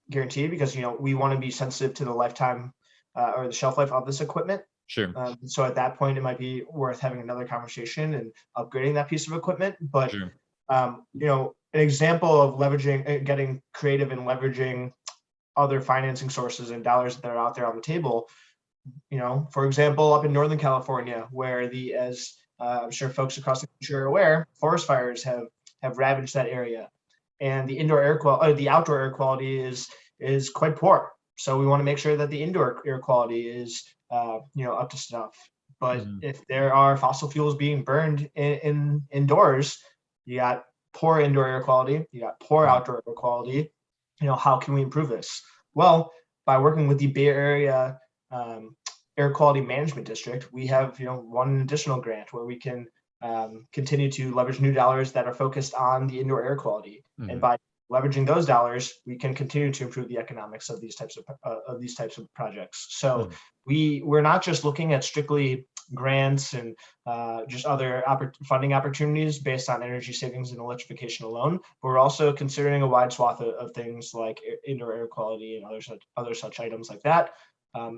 Speaker 2: guarantee, because we want to be sensitive to the lifetime or the shelf life of this equipment.
Speaker 1: Sure.
Speaker 2: So at that point, it might be worth having another conversation and upgrading that piece of equipment. But an example of leveraging, getting creative and leveraging other financing sources and dollars that are out there on the table. For example, up in Northern California, where as I'm sure folks across the country are aware, forest fires have ravaged that area, and the outdoor air quality is quite poor. So we want to make sure that the indoor air quality is up to snuff. But if there are fossil fuels being burned indoors, you got poor indoor air quality, you got poor outdoor air quality. How can we improve this? Well, by working with the Bay Area Air Quality Management District, we have one additional grant where we can continue to leverage new dollars that are focused on the indoor air quality. And by leveraging those dollars, we can continue to improve the economics of these types of projects. So we're not just looking at strictly grants and just other funding opportunities based on energy savings and electrification alone. But we're also considering a wide swath of things like indoor air quality and other such items like that,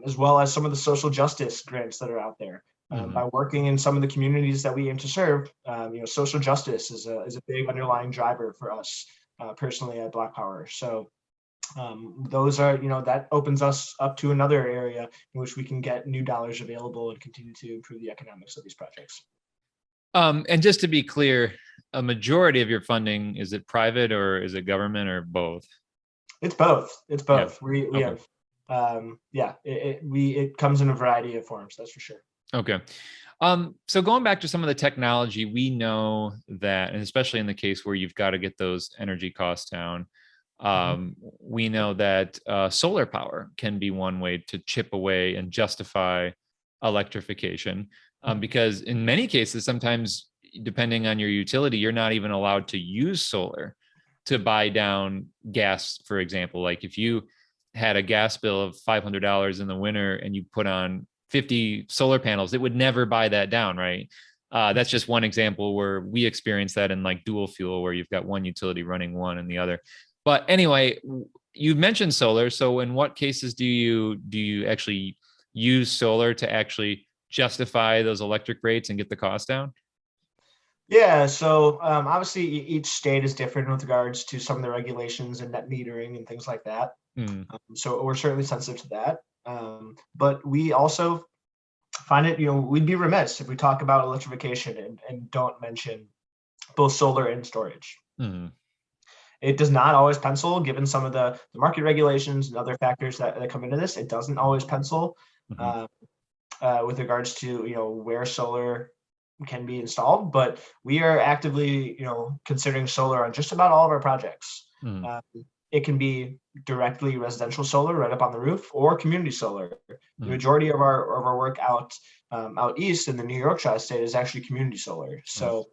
Speaker 2: as well as some of the social justice grants that are out there. By working in some of the communities that we aim to serve, social justice is a big underlying driver for us personally at BlocPower. So those are, that opens us up to another area in which we can get new dollars available and continue to improve the economics of these projects.
Speaker 1: And just to be clear, a majority of your funding, is it private or is it government or both?
Speaker 2: It's both. It's
Speaker 1: Yeah.
Speaker 2: both. We
Speaker 1: Okay.
Speaker 2: have, it comes in a variety of forms. That's for sure.
Speaker 1: Okay. So going back to some of the technology, we know that, and especially in the case where you've got to get those energy costs down, we know that solar power can be one way to chip away and justify electrification, because in many cases, sometimes depending on your utility, you're not even allowed to use solar to buy down gas, for example. Like if you had a gas bill of $500 in the winter and you put on 50 solar panels, it would never buy that down, right? That's just one example where we experience that in like Dualfuel, where you've got one utility running one and the other. But anyway, you mentioned solar. So in what cases do you actually use solar to actually justify those electric rates and get the cost down?
Speaker 2: Yeah, so obviously each state is different with regards to some of the regulations and net metering and things like that.
Speaker 1: Mm.
Speaker 2: So we're certainly sensitive to that. But we also find it, we'd be remiss if we talk about electrification and don't mention both solar and storage.
Speaker 1: Mm.
Speaker 2: It does not always pencil, given some of the market regulations and other factors that come into this. It doesn't always pencil with regards to where solar can be installed, but we are actively considering solar on just about all of our projects. It can be directly residential solar right up on the roof, or community solar. The majority of our work out east in the New York tri-state is actually community solar. So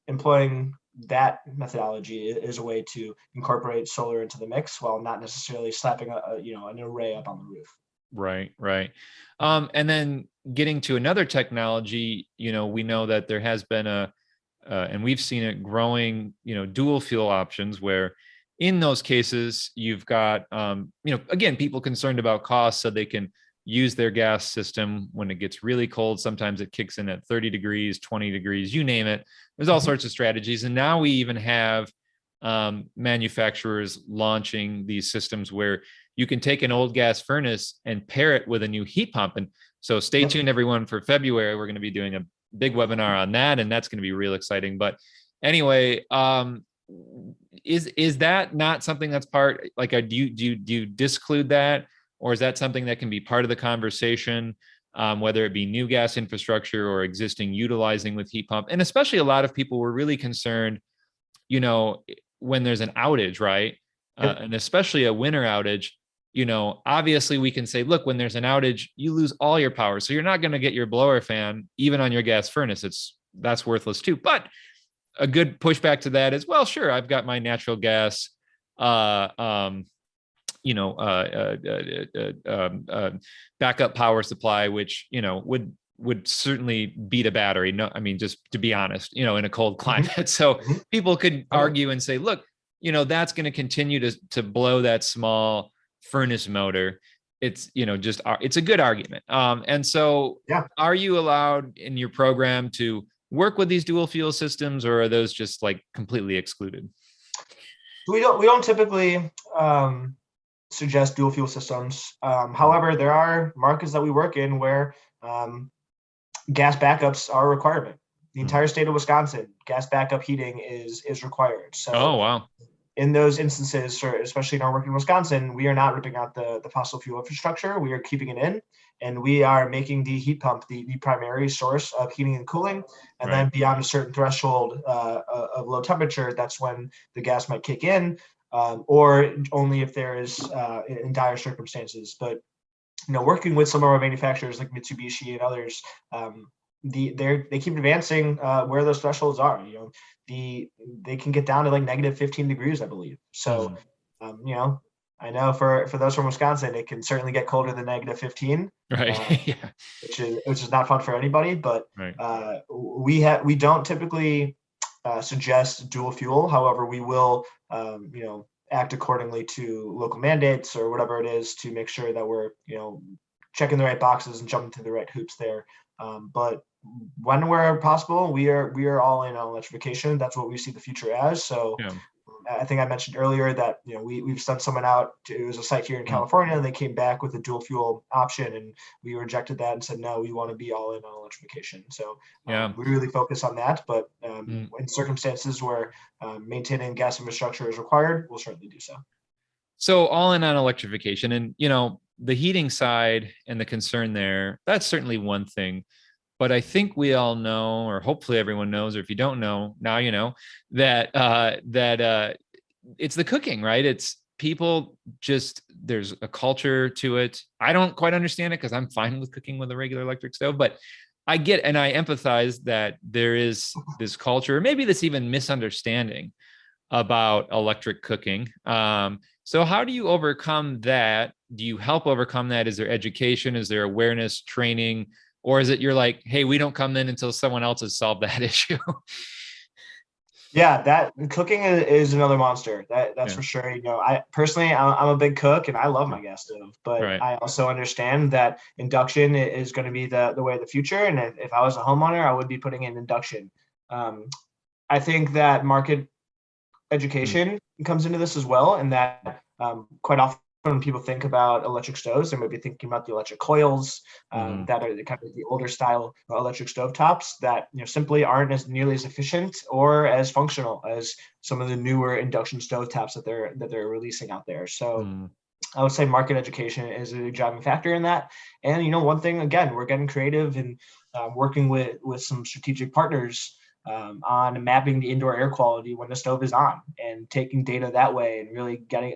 Speaker 2: employing that methodology is a way to incorporate solar into the mix while not necessarily slapping an array up on the roof.
Speaker 1: Right, right. And then getting to another technology, we know that there has been and we've seen it growing, dual fuel options, where in those cases you've got, again, people concerned about costs, so they can use their gas system when it gets really cold. Sometimes it kicks in at 30 degrees, 20 degrees, you name it. There's all sorts of strategies. And now we even have manufacturers launching these systems where you can take an old gas furnace and pair it with a new heat pump. And so stay tuned, everyone, for February. We're going to be doing a big webinar on that, and that's going to be real exciting. But anyway, is that not something that's part, like, do you disclude that, or is that something that can be part of the conversation, whether it be new gas infrastructure or existing utilizing with heat pump? And especially a lot of people were really concerned, when there's an outage, right? And especially a winter outage, obviously we can say, look, when there's an outage, you lose all your power. So you're not going to get your blower fan, even on your gas furnace. That's worthless too. But a good pushback to that is, well, sure, I've got my natural gas, backup power supply, which, would certainly beat a battery. No, I mean, just to be honest, in a cold climate. So people could argue and say, look, that's going to continue to blow that small furnace motor. It's, it's a good argument. And so are you allowed in your program to work with these dual fuel systems, or are those just like completely excluded?
Speaker 2: We don't typically suggest dual fuel systems. However, there are markets that we work in where gas backups are a requirement. The entire state of Wisconsin, gas backup heating is required. So,
Speaker 1: oh wow,
Speaker 2: in those instances, especially in our work in Wisconsin, we are not ripping out the fossil fuel infrastructure. We are keeping it in, and we are making the heat pump the primary source of heating and cooling. And then beyond a certain threshold of low temperature, that's when the gas might kick in, or only if there is in dire circumstances. But working with some of our manufacturers like Mitsubishi and others, they keep advancing where those thresholds are. They can get down to like negative 15 degrees, I believe. So, I know for those from Wisconsin, it can certainly get colder than negative 15,
Speaker 1: right?
Speaker 2: which is not fun for anybody. But we don't typically suggest dual fuel. However, we will act accordingly to local mandates or whatever it is to make sure that we're checking the right boxes and jumping through the right hoops there. But when we're possible, we are all in on electrification. That's what we see the future as. So I think I mentioned earlier that, we've sent someone out to, it was a site here in California, and they came back with a dual fuel option, and we rejected that and said, no, we want to be all in on electrification. So we really focus on that, but in circumstances where maintaining gas infrastructure is required, we'll certainly do so.
Speaker 1: So all in on electrification, and the heating side and the concern there, that's certainly one thing. But I think we all know, or hopefully everyone knows, or if you don't know, now you know, that it's the cooking, right? It's people just, there's a culture to it. I don't quite understand it because I'm fine with cooking with a regular electric stove, but I get, and I empathize that there is this culture, maybe this even misunderstanding about electric cooking. So how do you overcome that? Do you help overcome that? Is there education? Is there awareness, training? Or is it you're like, hey, we don't come in until someone else has solved that issue?
Speaker 2: Yeah, that cooking is another monster. That's for sure. I personally, I'm a big cook and I love my gas stove, but
Speaker 1: Right.
Speaker 2: I also understand that induction is going to be the way of the future. And if I was a homeowner, I would be putting in induction. I think that market education comes into this as well, and that quite often when people think about electric stoves, they might be thinking about the electric coils that are kind of the older style electric stove tops that simply aren't as nearly as efficient or as functional as some of the newer induction stove tops that they're releasing out there. So I would say market education is a driving factor in that. And one thing, again, we're getting creative and working with some strategic partners on mapping the indoor air quality when the stove is on, and taking data that way, and really getting,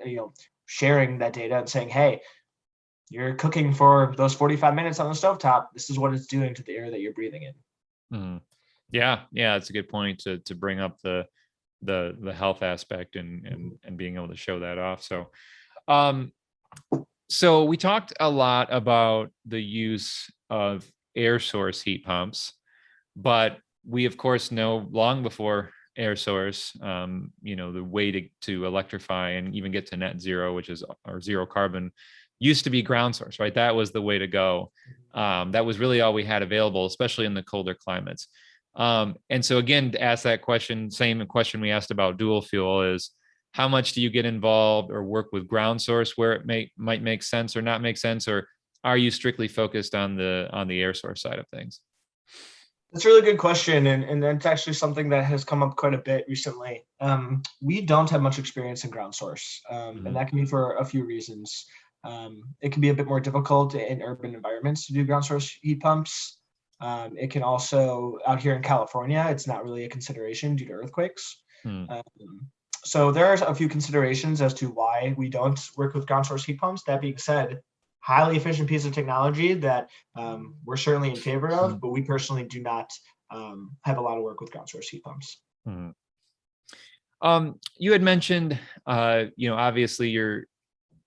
Speaker 2: sharing that data and saying, hey, you're cooking for those 45 minutes on the stovetop. This is what it's doing to the air that you're breathing in.
Speaker 1: Yeah, it's a good point to bring up the health aspect and being able to show that off. So we talked a lot about the use of air source heat pumps, but we of course know long before air source, the way to electrify and even get to net zero, which is or zero carbon, used to be ground source, right? That was the way to go. That was really all we had available, especially in the colder climates. And so again, to ask that question, same question we asked about dual fuel, is how much do you get involved or work with ground source where it might make sense or not make sense, or are you strictly focused on the air source side of things?
Speaker 2: That's a really good question, and that's actually something that has come up quite a bit recently. We don't have much experience in ground source, and that can be for a few reasons. It can be a bit more difficult in urban environments to do ground source heat pumps. It can also, out here in California, it's not really a consideration due to earthquakes. So there are a few considerations as to why we don't work with ground source heat pumps. That being said, highly efficient piece of technology that we're certainly in favor of, but we personally do not have a lot of work with ground source heat pumps.
Speaker 1: You had mentioned, obviously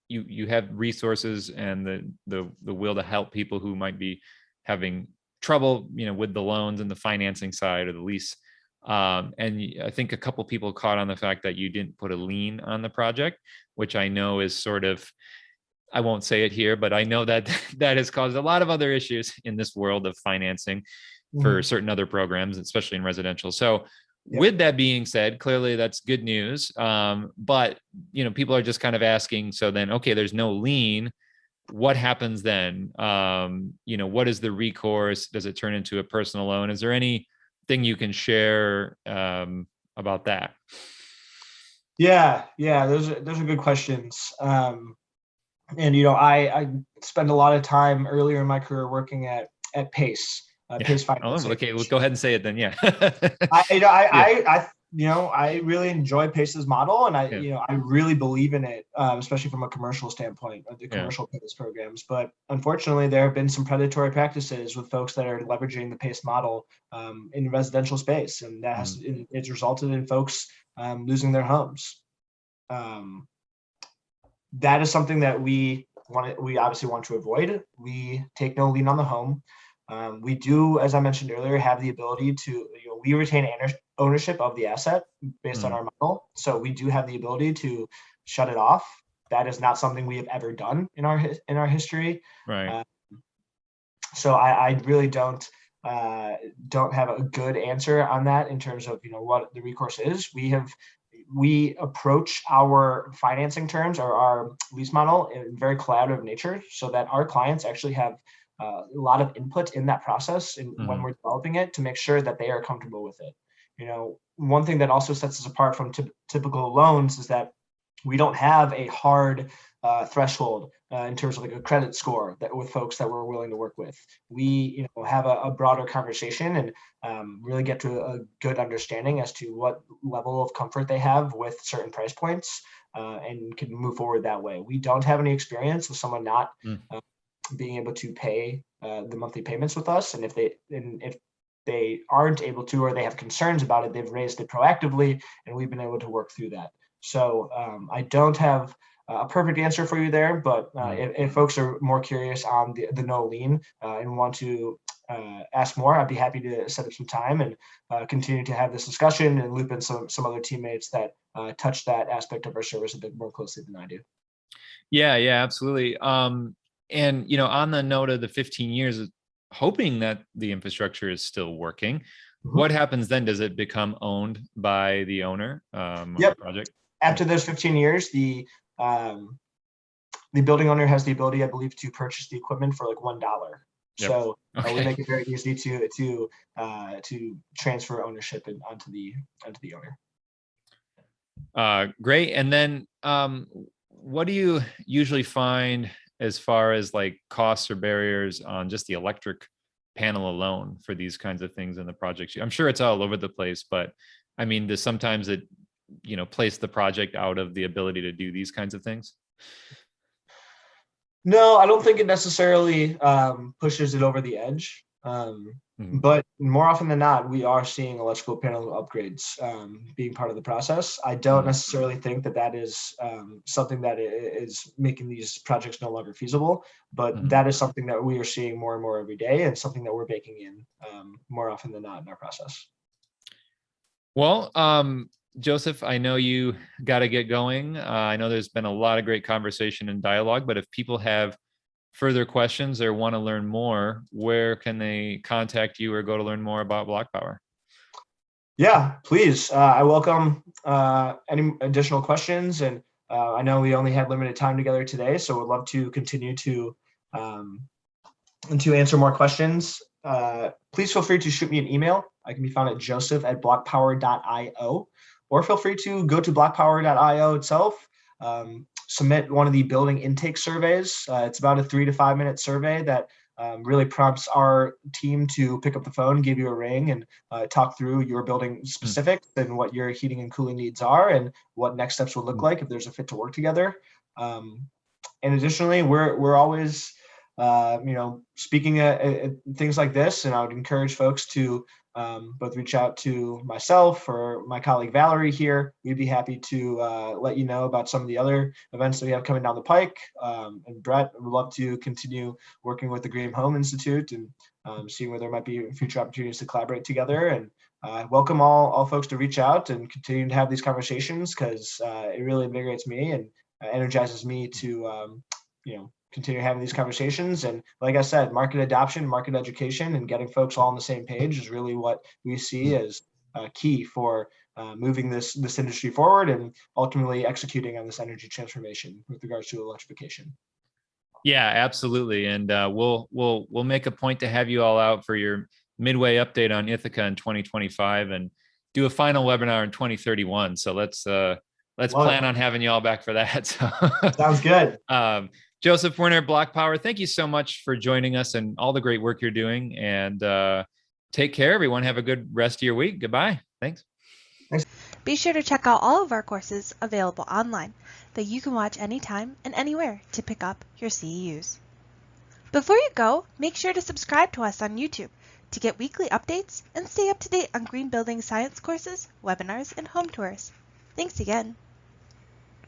Speaker 1: you have resources and the will to help people who might be having trouble, with the loans and the financing side or the lease. And I think a couple people caught on the fact that you didn't put a lien on the project, which I know is sort of, I won't say it here, but I know that that has caused a lot of other issues in this world of financing for certain other programs, especially in residential. So with that being said, clearly that's good news. But, people are just kind of asking, so then, okay, there's no lien. What happens then? What is the recourse? Does it turn into a personal loan? Is there anything you can share about that?
Speaker 2: Yeah, those are good questions. And I spent a lot of time earlier in my career working at Pace, Pace Financing.
Speaker 1: Okay, we'll go ahead and say it then. Yeah.
Speaker 2: I really enjoy Pace's model, and I really believe in it, especially from a commercial standpoint of the commercial Pace programs. But unfortunately, there have been some predatory practices with folks that are leveraging the Pace model in the residential space, and it's resulted in folks losing their homes. That is something that we obviously want to avoid. We take no lien on the home. We do, as I mentioned earlier, have the ability to, we retain ownership of the asset based on our model. So we do have the ability to shut it off. That is not something we have ever done in our history.
Speaker 1: Right.
Speaker 2: So I really don't have a good answer on that in terms of what the recourse is. We have we approach our financing terms or our lease model in very collaborative nature, so that our clients actually have a lot of input in that process and when we're developing it, to make sure that they are comfortable with it. One thing that also sets us apart from typical loans is that we don't have a hard threshold in terms of like a credit score that with folks that we're willing to work with. We have a broader conversation and really get to a good understanding as to what level of comfort they have with certain price points, and can move forward that way. We don't have any experience with someone not being able to pay the monthly payments with us, and if they aren't able to, or they have concerns about it, they've raised it proactively, and we've been able to work through that. So I don't have a perfect answer for you there, but if folks are more curious on the no lien and want to ask more, I'd be happy to set up some time and continue to have this discussion and loop in some other teammates that touch that aspect of our service a bit more closely than I do.
Speaker 1: Yeah, absolutely. And on the note of the 15 years, hoping that the infrastructure is still working, what happens then? Does it become owned by the owner of the project?
Speaker 2: After those 15 years, the building owner has the ability, I believe, to purchase the equipment for like $1. So we make it very easy to transfer ownership onto the owner.
Speaker 1: Great. And then what do you usually find as far as like costs or barriers on just the electric panel alone for these kinds of things in the projects? I'm sure it's all over the place, but I mean, does sometimes it place the project out of the ability to do these kinds of things?
Speaker 2: No, I don't think it necessarily pushes it over the edge. But more often than not, we are seeing electrical panel upgrades being part of the process. I don't necessarily think that is something that is making these projects no longer feasible, but that is something that we are seeing more and more every day, and something that we're baking in more often than not in our process.
Speaker 1: Well, Joseph, I know you got to get going. I know there's been a lot of great conversation and dialogue, but if people have further questions or want to learn more, where can they contact you or go to learn more about BlocPower?
Speaker 2: Yeah, please. I welcome any additional questions, and I know we only had limited time together today, so we'd love to continue to answer more questions. Please feel free to shoot me an email. I can be found at joseph@blockpower.io, or feel free to go to blockpower.io itself, submit one of the building intake surveys. It's about a 3 to 5 minute survey that really prompts our team to pick up the phone, give you a ring, and talk through your building specifics and what your heating and cooling needs are, and what next steps would look like if there's a fit to work together. And additionally, we're always speaking at things like this, and I would encourage folks to both reach out to myself or my colleague Valerie here. We'd be happy to let you know about some of the other events that we have coming down the pike. And Brett, would love to continue working with the Green Home Institute and seeing where there might be future opportunities to collaborate together. And welcome all folks to reach out and continue to have these conversations, because it really invigorates me and energizes me to continue having these conversations. And like I said, market adoption, market education, and getting folks all on the same page is really what we see as key for moving this industry forward and ultimately executing on this energy transformation with regards to electrification.
Speaker 1: Yeah, absolutely. And we'll make a point to have you all out for your midway update on Ithaca in 2025 and do a final webinar in 2031. So let's plan on having you all back for that. So,
Speaker 2: sounds good.
Speaker 1: Joseph Werner, BlocPower, thank you so much for joining us and all the great work you're doing. And take care, everyone. Have a good rest of your week. Goodbye. Thanks.
Speaker 3: Be sure to check out all of our courses available online that you can watch anytime and anywhere to pick up your CEUs. Before you go, make sure to subscribe to us on YouTube to get weekly updates and stay up to date on green building science courses, webinars, and home tours. Thanks again.